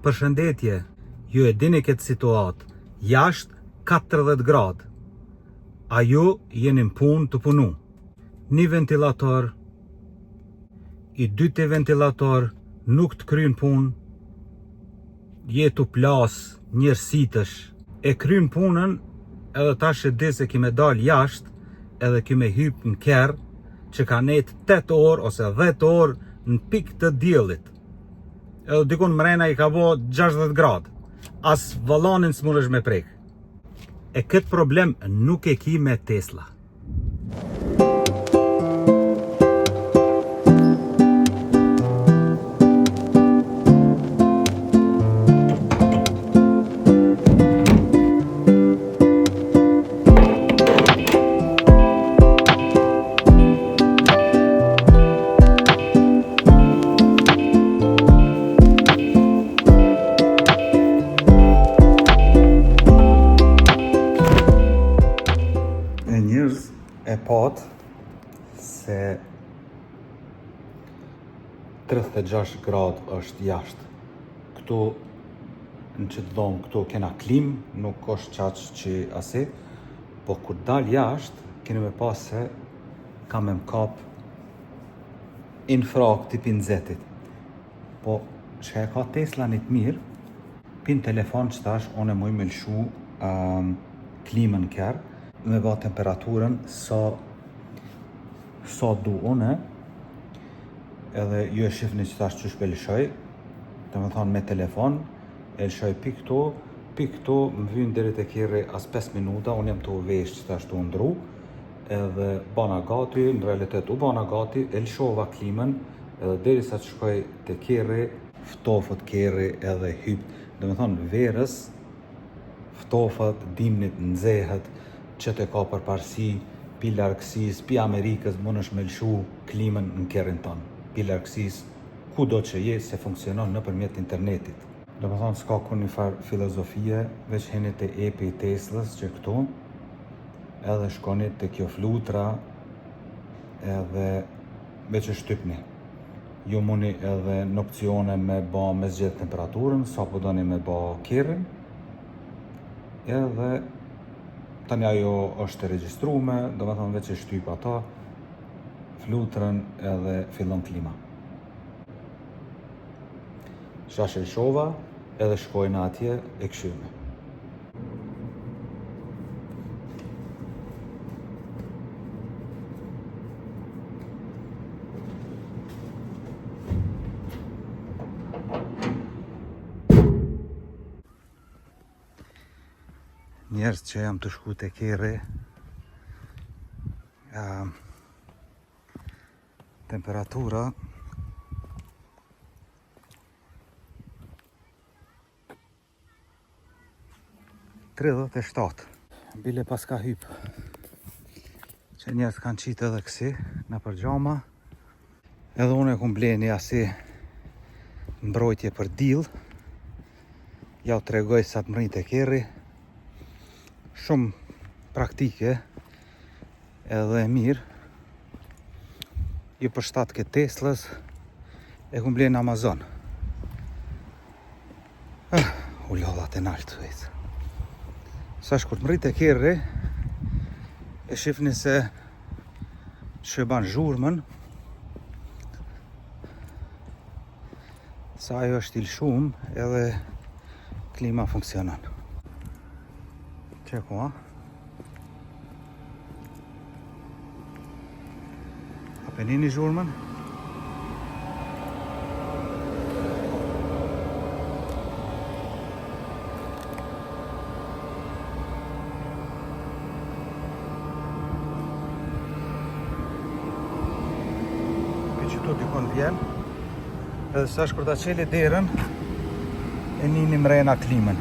Përshëndetje, ju e dini këtë situatë, jashtë 40 gradë, a ju jeni në punë të punu. Një ventilator, i dyti ventilator nuk të kryen punë, jetu plas, njërsitësh, e kryen punën edhe tash e di se kime dal jashtë edhe kime hyp në kerë që ka net 8 orë ose 10 orë në pikë të diellit. Edhe dikun mrena i ka bo 60 gradë, as vallanin s'mundesh me prek. E këtë problem nuk e ki me Tesla. Njerëz e pat se 36 gradë është jashtë. Këtu në qëtë dhomë, këtu kena klim, nuk është qaq që asi, po kur dal jashtë, keni me pas se ka me mkap infrak tipin zetit. Po, që e ka Tesla një të mirë, pin telefon që tash, one muj me lëshu klimën kërë, me ba temperaturën sa du une, edhe ju e shifni që tash qysh pe lëshoj, të me thonë me telefon, e lëshoj pik këtu, më vynë deri të kjerë as 5 minuta, unë jam të uvesh që tash të ndru, edhe bana gati, në realitet u bana gati, e lëshova klimën, edhe deri sa që shkoj të kjerë, ftofët kjerë edhe hyp, dhe me thonë verës, ftofët, dimnit, nxehet, që të ka përparsi, pi largësis, pi Amerikës, mund është me lëshu klimën në kerrin tonë. Pi largësis, ku do që je, se funksionon në përmjet internetit. Do më thonë, s'ka ku një farë filozofie, veç heni të epi i Teslës që këtu, edhe shkoni të kjo flutra, edhe veç e shtypni. Ju muni edhe në opcione me ba me zgjedh temperaturën, sa po doni me ba kerrin, edhe tani ajo është e regjistrume, do me thonë veç e shtyp ata, flutrën edhe fillon klima. Shash e shova edhe shkojnë atje e këshyme. Njerës që jam të shku të kere, temperatura (37). Bile pas ka hyp që njerës kanë qitë edhe kësi në përgjama, edhe unë e kum bleni asi mbrojtje për dill, ja u tregoj sa të mrin të keri, shumë praktike edhe e mirë. Ju përshtat këtë Teslës e kum blenë në Amazon. U lodhat e naltë të vejtë. Sa shkur të mrit e kjerë, e shifni se që e banë zhurmën, sa ajo është il shumë edhe klima funksionon. Qeku, ha? Apenini zhurmën? Për që tu dikon vjen, edhe sa shkur ta qeli derën, e nini mrena klimën.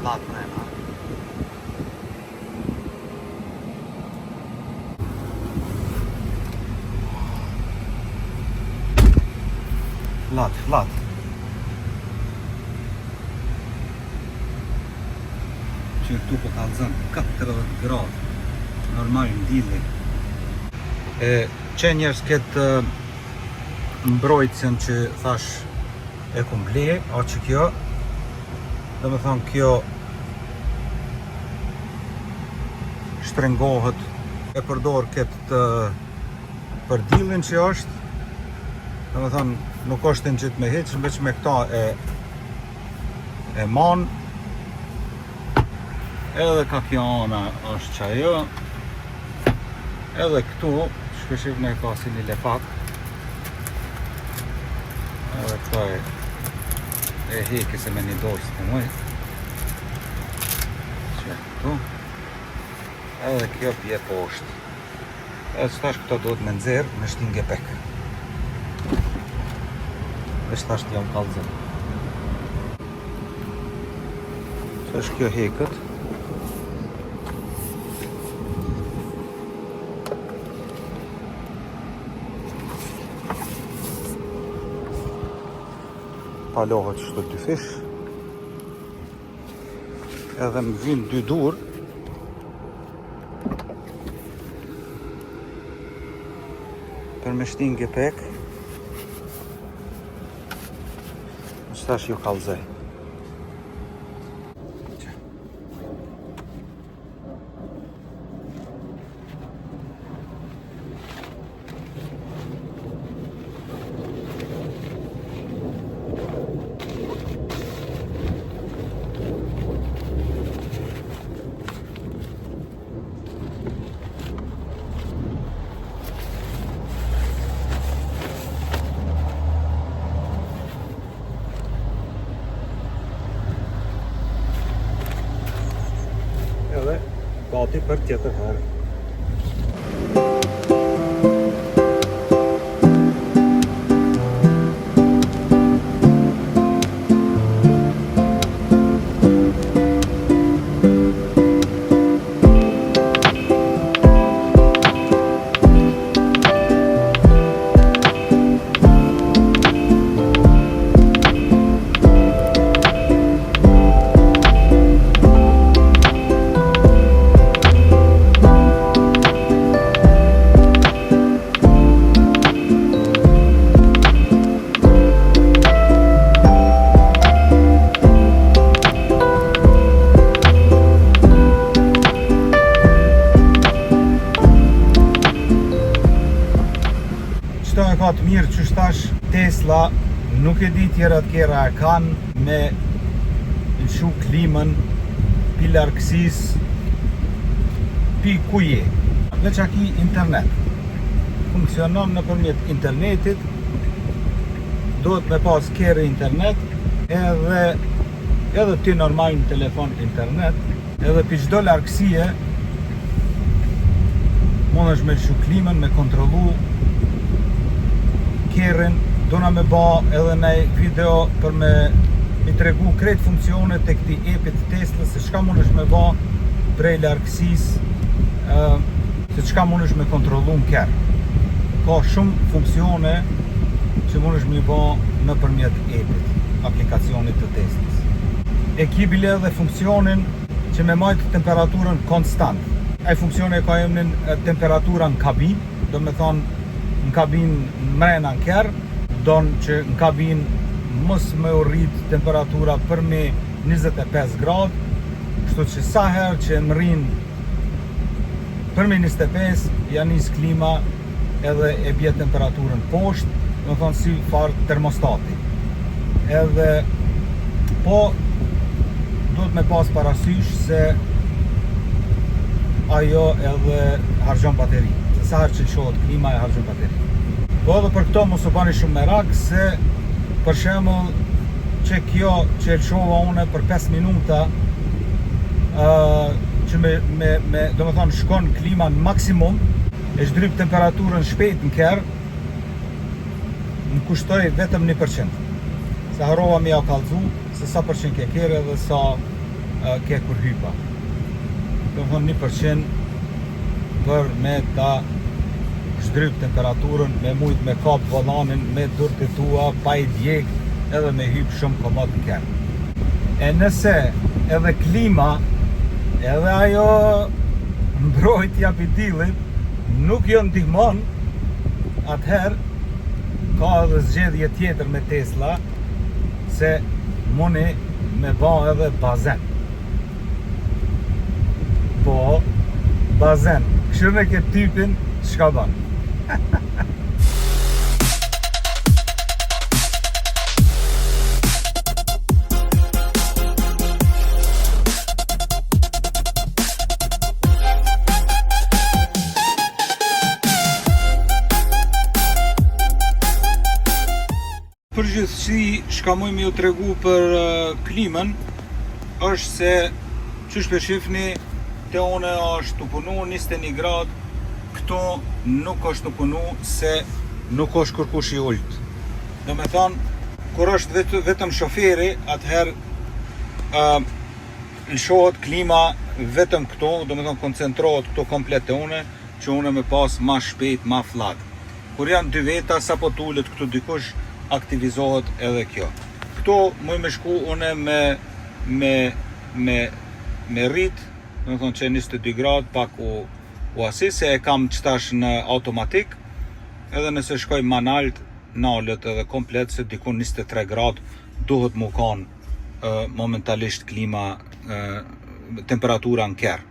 Flat mrena. Flat. Që këtu po ka zënë 40 gradë. Normal në dili. që njerës këtë mbrojtësën që thash e kum ble, a që kjo, dhe me thonë kjo shtrengohet, e përdor këtë përdilin që është, dhe me thonë nuk është në gjithë me heqë, veç me këta e manë, edhe ka kjo ana është që ajo, edhe këtu, shkëshim në ka si një lepak, edhe këta e heki se me një dorë së pëmuj, që këtu, edhe kjo pje poshtë, edhe që tash këto duhet me nëzirë me shtinge pek, dhe që tash t'jam kalëzën, që është kjo hekët, palohet që të dy fish, edhe më vinë dy dur, për me shtinge pek, në qëtash ju kalzej. Edhe gati për tjetër herë. Qëto e ka të mirë që shtash Tesla, nuk e di tjera të kjera e kanë me lëshu klimën, pi largësis, pi ku je. Veç aki internet. Funksionon nëpërmjet internetit, duhet me pas kere internet, edhe ti normal në telefon internet, edhe pi çdo largësie, mund është me lëshu klimën, me kontrollu kerën, dona me ba edhe në video për me mi tregu krejt funksionet të këti epit Tesla, se çka mund është me ba prej largësis, se çka mund është me kontrollu në kerë. Ka shumë funksione që mund është me ba në përmjet epit, aplikacionit të Teslas. E ki bile edhe funksionin që me majtë temperaturën konstant. Ai funksione ka emrin temperatura në kabin, do me thonë në kabin mrena në kerë, donë që në kabin mos me u rrit temperatura për me 25 gradë, kështu që sa herë që më rrin për me 25, ja nis klima edhe e bje temperaturën poshtë, do thonë si farë termostati. Edhe po duhet me pas parasysh se ajo edhe harxhon bateri. Sa herë që lëshohet klima e harxhon bateri. Po edhe për këto mos u bani shumë merak, se për shembull që kjo që lëshova une për 5 minuta, që do me thonë shkon klima në maksimum, e shdryp temperaturën shpejt në kerë, më kushtoj vetëm 1%. Se harova me ja kallëzu se sa përqen ke kere dhe sa ke kur hypa. Do me thonë 1% për me ta shdryp temperaturën, me mujt me kap volanin, me durët e tua, pa i djek, edhe me hyp shumë komod në kerë. E nëse edhe klima, edhe ajo mbrojtja për dilit, nuk jo ndihmon, atëherë ka edhe zgjedhje tjetër me Tesla, se muni me ba edhe bazen. Po, bazen. Kështu me këtë typin, çka ban? Përgjithësi, çka muj me ju tregu për klimën, është se qysh për shifni, te une është të punu 21 gradë, këto nuk është të punu se nuk është kërkush i ullt. Do me thonë, kur është vetëm shoferi, atëherë lëshohet klima vetëm këto, do me thonë koncentrohet këto komplet te une, që une me pas ma shpejt, ma flag. Kur janë dy veta, sa po tullet këtu dikush, aktivizohet edhe kjo. Këto muj me shku une me rrit, do të thonë që 22 gradë pak u asis, se e kam qëtash në automatik, edhe nëse shkoj manalt, nalët edhe komplet, se dikun 23 gradë duhet mu kanë momentalisht klima, temperatura në kerë.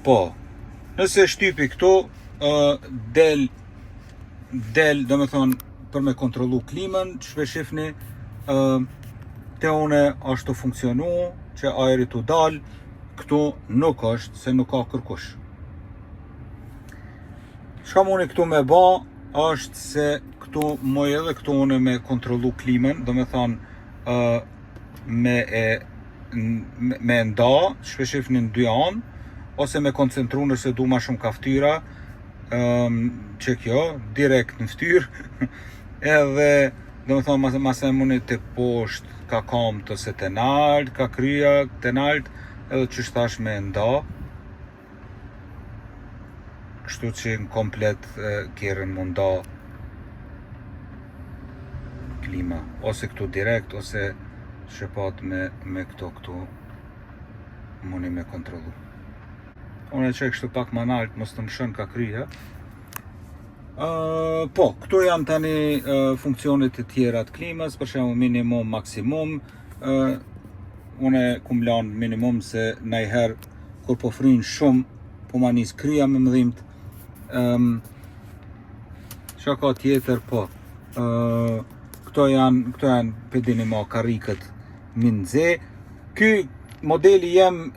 Po, nëse shtypi këto, del, do me thonë, për me kontrollu klimën, që shpeshifni, te une është të funksionu, që ajri të dal, këtu nuk është, se nuk ka kërkush. Çka muni këtu me ba, është se këtu moj edhe këtu une me kontrollu klimën, do me thonë, me nda, shpeshifni në dy anë, ose me koncentru nëse du ma shumë kaftyra, që kjo, direkt në ftyrë, edhe, do me thonë, mase muni të poshtë, ka kam të se të nalt, ka kryja të nalt, edhe që shtash me nda, kështu që në komplet kjerën më nda klima, ose këtu direkt, ose shëpat me këtu muni me kontrolu. Unë e që kështu pak ma nalt, mos të më shën ka kryja. Po, këtu janë tani funksionet e tjera të klimës, për shembull minimum, maksimum. Unë kum lanë minimum se najher kur po frynë shumë, po ma nis kryja me mëdhimt. Qa ka tjetër, po. Këto janë pedini ma karikët minze. Ky modeli jem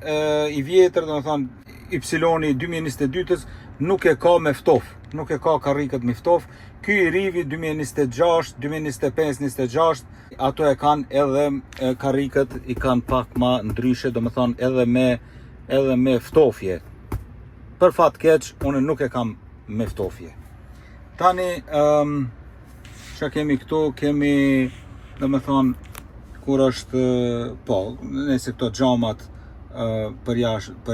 i vjetër, do të thonë Y 2022-ës, nuk e ka me ftof, nuk e ka karikët me ftof. Ky i rivi 2026, 2025, 26, ato e kanë edhe karikët i kanë pak ma ndryshe, do me thonë edhe me ftofje. Për fat keq, unë nuk e kam me ftofje. Tani, që kemi këtu, kemi, do me thonë, kur është, po, nëse këto gjamat, për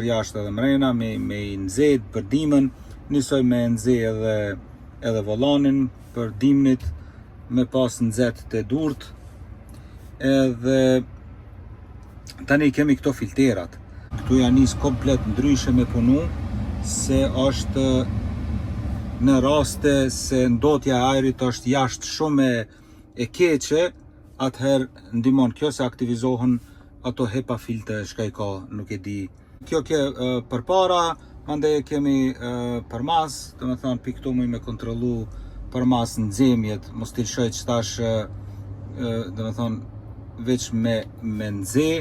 jashtë edhe mrena, me i nëzet për dimën, nisoj me nëzet edhe volanin për dimnit, me pas nëzet të durt, edhe tani kemi këto filterat. Këtu janë nis komplet ndryshe me punu, se është në raste se ndotja e ajrit është jashtë shumë e keqe, atëherë ndimon kjo se aktivizohen ato HEPA filtre shka i ka, nuk e di. Kjo ke përpara, mandej kemi përmas, do me thonë pi këtu muj me kontrollu përmas në zemjet, mos t'i lëshoj që tash, do me thonë veç me nëze,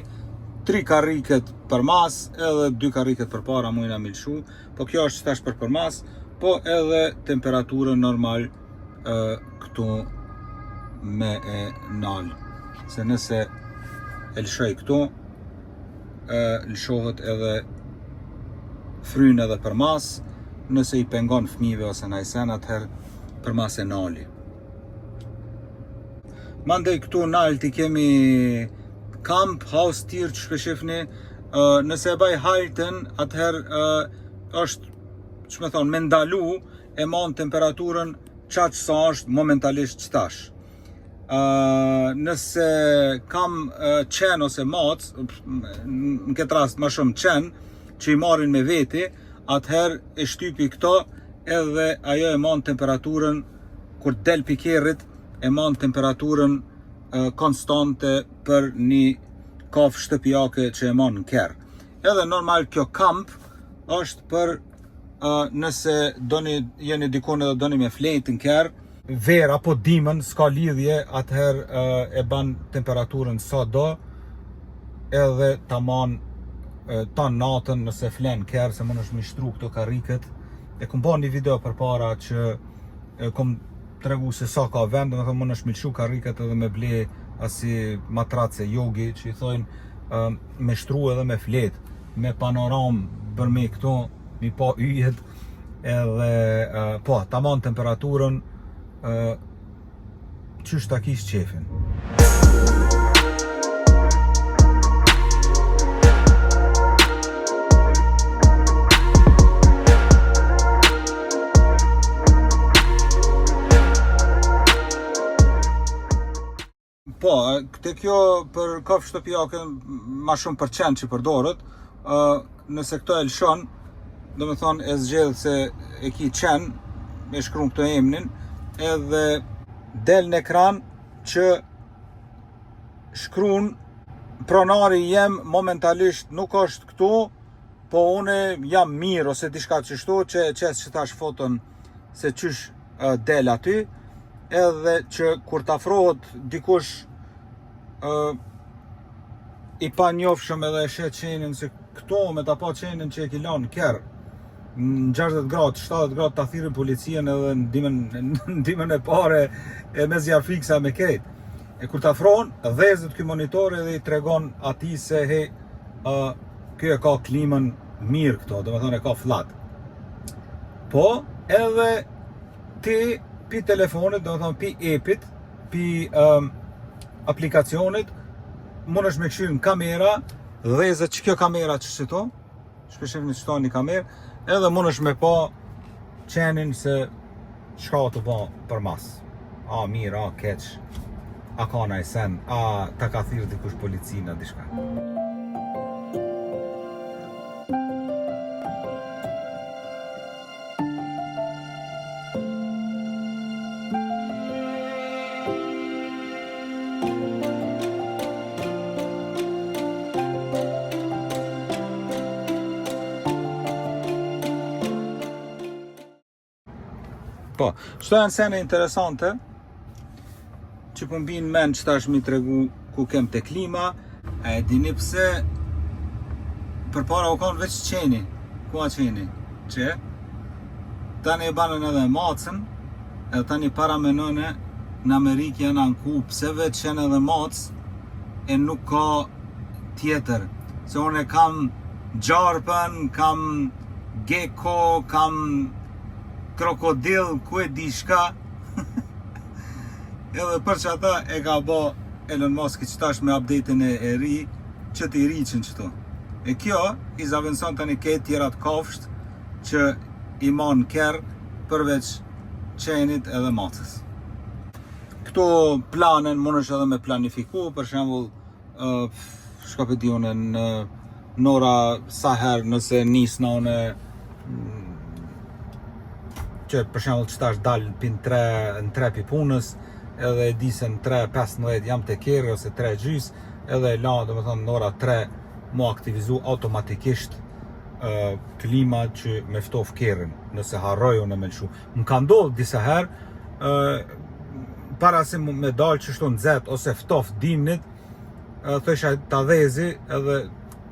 3 karriket përmas, edhe 2 karriket përpara muj nga milshu, po kjo është që tash për përmas, po edhe temperaturën normal këtu me e nalë. Se nëse e lëshoj këtu, lëshohet edhe frynë edhe përmas, nëse i pengon fëmijëve ose najsen, atëherë përmas e nali. Mandej këtu nalt i kemi kamp, house tir që shpeshifni, nëse e baj hajten, atëherë është, që me thonë, me ndalu e mon temperaturën qatë sa është momentalisht qëtash. Nëse kam qen ose mac, në këtë rast më shumë qen, që i marrin me veti, atëherë e shtypi këto edhe ajo e mon temperaturën, kur del pikerrit, e mon temperaturën konstante për një kafë shtëpiake që e mon në kerr. Edhe normal kjo kamp është për nëse jeni dikon edhe doni me flejt në kerr, verë apo dimën, s'ka lidhje, atëherë e ban temperaturën sa do, edhe tamam ta natën nëse flen kerr, se mund është mishtru këto karriket. E kom ba një video përpara që kom tregu se sa ka vend, dhe mund është milshu karriket edhe me ble asi matrace yogi që i thojnë me shtru edhe me flet, me panoram bërme këto, mi pa yjet, edhe po, tamam temperaturën qysh ta kish qefin. Po, këtë kjo për kafë shtëpiake ma shumë për qenë që përdoret, nëse këto e lëshon, do me thonë e zgjedh se e ki qenë, e shkruan këto emnin, edhe del në ekran që shkruan pronari jem momentalisht nuk është këtu, po une jam mirë ose diçka qështu që që tash foton se qysh del aty, edhe që kur t'afrohet dikush i pa njofshëm edhe e shet qenin se këto me ta pa qenin që e ki lanë kerr në 60 gradë, 70 gradë ta thirrin policien edhe në dimën e pare e me zjarr fiksa me krejt. E kur t'afrohen, dhezët ky monitor edhe i tregon ati se hej, kjo e ka klimën mirë këto, do me thonë e ka flat. Po, edhe ti pi telefonit, do me thonë pi appit, pi aplikacionit, mund është me këshirë në kamera, dhezët që kjo kamera që qëto, shpeshim një qëto një kamerë, edhe mund është me pa qenin se shka të ba për mas. A mirë, a keq, a ka na i sen, a ta ka thirë dikush policina, dishka. Po, shto janë sene interesante që po m'bin men që tash mi tregu ku kem te klima. E dini pse përpara u kanë veç qeni. Ku a qeni? Që tani e banën edhe macën, edhe tani para menone në Amerikë janë anku pse veç janë edhe macë e nuk ka tjetër. Se unë kam gjarpën, kam gecko, kam krokodil, ku e di shka. Edhe për që ata e ka ba Elon Musk që tash me update-in e ri, që t'i riqin qëto. E kjo i zavendëson tani këtë tjerat kafsht që i man kerr përveç qenit edhe macës. Këto planen mund është edhe me planifiku, për shembull, shka për di une në ora sa herë nëse nis në une që për shembull që tash dalë në 3 pi punës, edhe e di se në 3:15 jam te kerri ose 3:30, edhe e la, do me thonë, në ora 3 mu aktivizu automatikisht klima që me ftof kerrin, nëse harroj unë me lëshu. Më ka ndodhë disa herë, para se me dalë që shtu në zet ose ftof dimnit, thësha ta dhezi edhe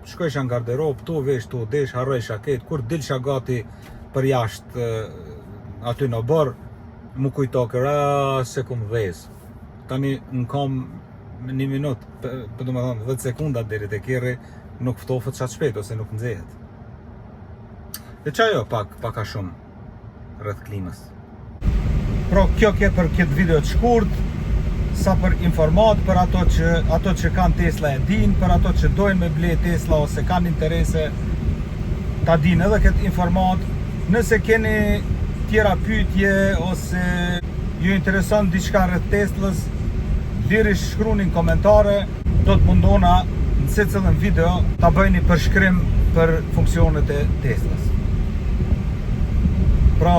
shkojsha në garderob, tu vesh, tu desh, harrojsha ketë, kur dilsha gati për jashtë aty në borë, mu kujto kërë se kum dhez. Tani në kam 1 minutë, për du me thonë 10 sekunda deri te kerri, nuk ftofët qatë shpejt ose nuk nxehet. Dhe qa jo pak a shumë rreth klimës. Pro kjo ke për këtë video të shkurt, sa për informat për ato që kanë Tesla e din, për ato që dojnë me ble Tesla ose kanë interese, ta din edhe këtë informat. Nëse keni tjera pyetje ose ju intereson diçka rreth Teslës, lirish shkruni në komentare, do të mundona në secilën video ta bëjni përshkrim për funksionet e Teslës. Pra,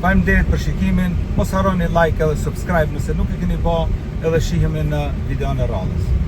faleminderit për shikimin, mos harroni like edhe subscribe nëse nuk e keni bë, edhe shihemi në videon e radhës.